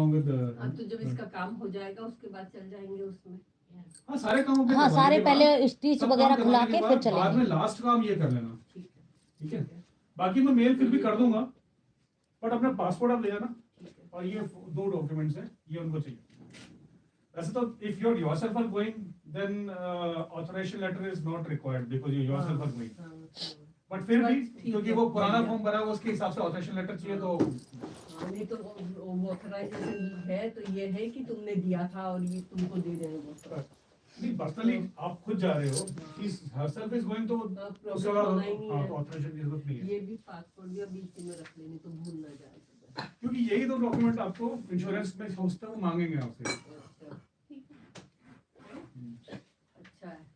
along with तो जब इसका काम हो जाएगा उसके बाद चल जाएंगे उसमें। हाँ सारे कामों पे हाँ, करवाने सारे के बाद, पहले स्टिच सब वगैरह काम खुला करवाने के बाद, फिर बाद चलेंगे। में लास्ट काम ये कर लेना, ठीक है ठीक है। बाकी मैं मेल फिर भी कर दूंगा, बट अपना पासपोर्ट आप ले जाना और ये 2 डॉक्यूमेंट्स हैं, ये उनको चाहिए। वैसे तो if you yourself are going then authorization letter is not required because you yourself are going, but फिर भी क्योंकि वो पुराना फॉर्म भरा है उसके हिसाब से ऑथराइजेशन लेटर चाहिए, तो नहीं तो वो ऑथराइजेशन है तो ये है कि तुमने दिया था और ये तुमको दे देंगे वो। नहीं पर्सनली आप खुद जा रहे हो, इस हरसेल्फ इज गोइंग, तो उसके बाद ऑथराइजेशन की जरूरत नहीं है। ये भी पासपोर्ट भी बीच में रख लेने तो भूल ना जाए, क्योंकि यही 2 डॉक्यूमेंट आपको इंश्योरेंस में सोचते हो मांगेंगे आपसे। अच्छा है।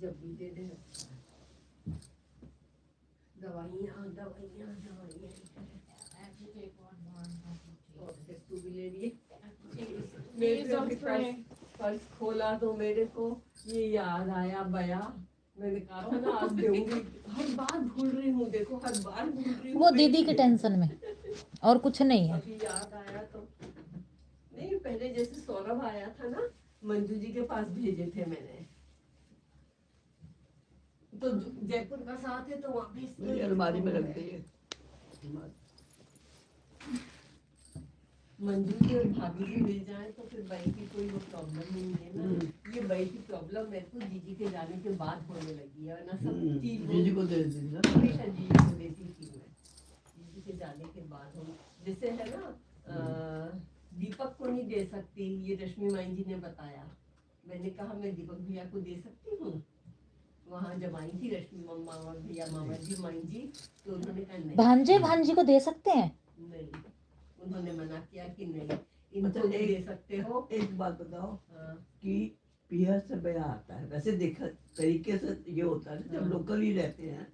जब भी दे दे दवाइयाँ तू भी ले लिए। पर्स खोला तो मेरे को ये याद आया बया, मैंने कहा था ना आज दूंगी, हर बार भूल रही हूँ, देखो हर बार भूल रही हूँ। वो दीदी के टेंशन में और कुछ नहीं है। अभी याद आया तो नहीं, पहले जैसे सौरभ आया था ना, मंजू जी के पास भेजे थे मैंने, तो जयपुर का साथ है तो वहाँ भी अलमारी में रख दिए। मंजू जी और भाभी जी मिल जाए तो फिर भाई की कोई वो प्रॉब्लम नहीं है ना। ये भाई की प्रॉब्लम मेरे को जीजी के जाने के बाद होने लगी है ना, सब चीज जीजी को दे दी ना, हमेशा जीजी को देती थी मैं, जीजी के जाने के बाद हो। जैसे है ना दीपक को नहीं दे सकती, ये रश्मि माई जी ने बताया, मैंने कहा मैं दीपक भैया को दे सकती हूँ, वहाँ जब आई थी रश्मि मम्मा और भैया मामा जी माई जी, तो उन्होंने कहा नहीं, भांजे भांजी को दे सकते हैं, नहीं उन्होंने मना किया कि नहीं इनको नहीं दे सकते हो। एक बात बताओ कि पीहर से बया आता है, वैसे देखा तरीके से ये होता है जब लोकल ही रहते हैं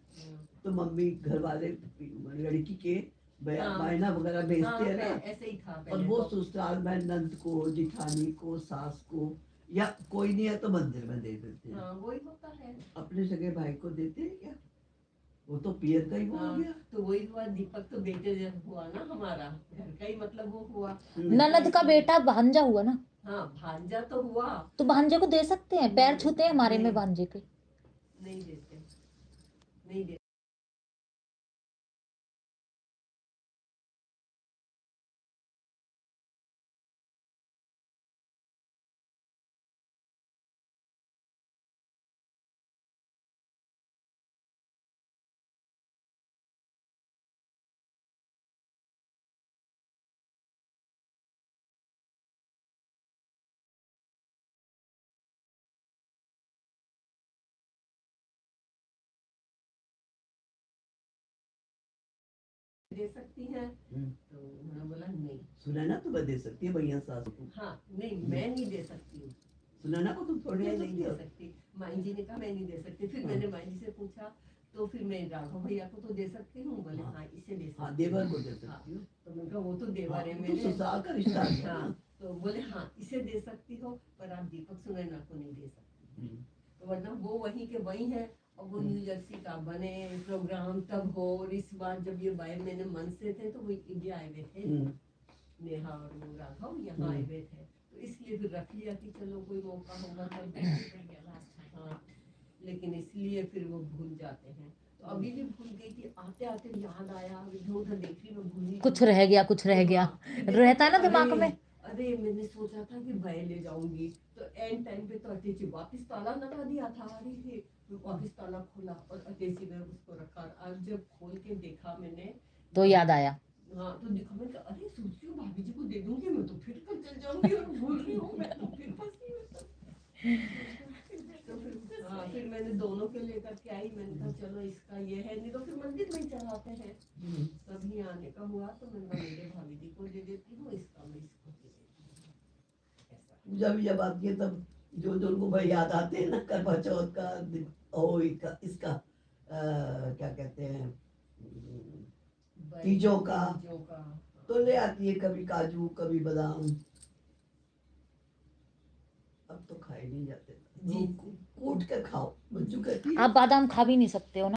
तो मम्मी घर वाले लड़की के बयाना वगैरह भेजते हैं ना, ऐसे ही था और वो ससुराल में नंद को, जिठानी को, सास को, या कोई नहीं है तो मंदिर में दे देते हैं। वही होता है। अपने सगे भाई को देते हैं क्या? वो तो पीहर का ही हो गया। तो वही हुआ, दीपक तो बेटे हुआ ना, हमारा घर का ही मतलब वो हुआ। ननद का बेटा भांजा हुआ ना। हाँ भांजा तो हुआ, तो भांजे को दे सकते हैं, पैर छूते हैं हमारे में भांजे के। नहीं देते, नहीं देते। दे सकती हैं तो उन्होंने बोला नहीं। सुनैना तो मैं दे सकती है भैया सास को। हाँ नहीं मैं नहीं दे सकती हूँ, सुनैना को तुम थोड़ी मैं नहीं दे सकती। माई जी ने कहा मैं नहीं दे सकती, फिर मैंने माई जी से पूछा तो फिर मैं राघव भैया को तो दे सकती हूँ, बोले हाँ इसे दे सकती हूँ। देवर को दे सकती हूँ। तो मैंने कहा वो तो देवर है तो मेरे, ससुराल का रिश्ता है ना। तो बोले हाँ इसे दे सकती हो पर आप दीपक सुनैना को नहीं दे सकती। तो वरना वो वहीं के वहीं है और वो न्यू जर्सी का बने प्रोग्राम तब हो, और इस बार जब ये बाय मैंने मन से थे तो वो इंडिया आए हुए थे, नेहा और वो राघव यहाँ आए हुए थे, तो इसलिए फिर रख लिया कि चलो कोई मौका होगा तब। हाँ लेकिन इसलिए फिर वो भूल जाते हैं, तो अभी भी भूल गई थी, आते आते याद आया, इधर उधर देख रही मैं भूल, कुछ रह गया, कुछ रह गया, रहता है ना दिमाग में। अरे मैंने सोचा था कि भय ले जाऊंगी तो एंड टाइम पे तो अटेची वापिस ताला लगा दिया था, अरे वापिस ताला खोला और अटेची में उसको रखा, आज जब खोल के देखा मैंने तो याद आया। हाँ तो देखा मैं अरे सोची हूँ भाभी जी को दे दूंगी मैं तो फिर कल चल जाऊंगी और भूल रही हूँ मैं तो फिर फंसी तो फिर मैंने दोनों के लेकर के आई, मैंने कहा चलो इसका ये है, नहीं तो फिर मंदिर में चढ़ाते हैं। तभी आने का हुआ तो मैंने कहा मेरे भाभी जी को दे देती हूँ, इसका मैं इसको दे देती हूँ। जब जब आती है तब जो जो उनको भाई याद आते हैं ना, करवा चौथ का इसका क्या कहते हैं तीजों का, तो ले आती है कभी काजू कभी बादाम। अब तो खाए नहीं जाते, कूट के खाओ। बच्चों कहती है आप बादाम खा भी नहीं सकते हो ना।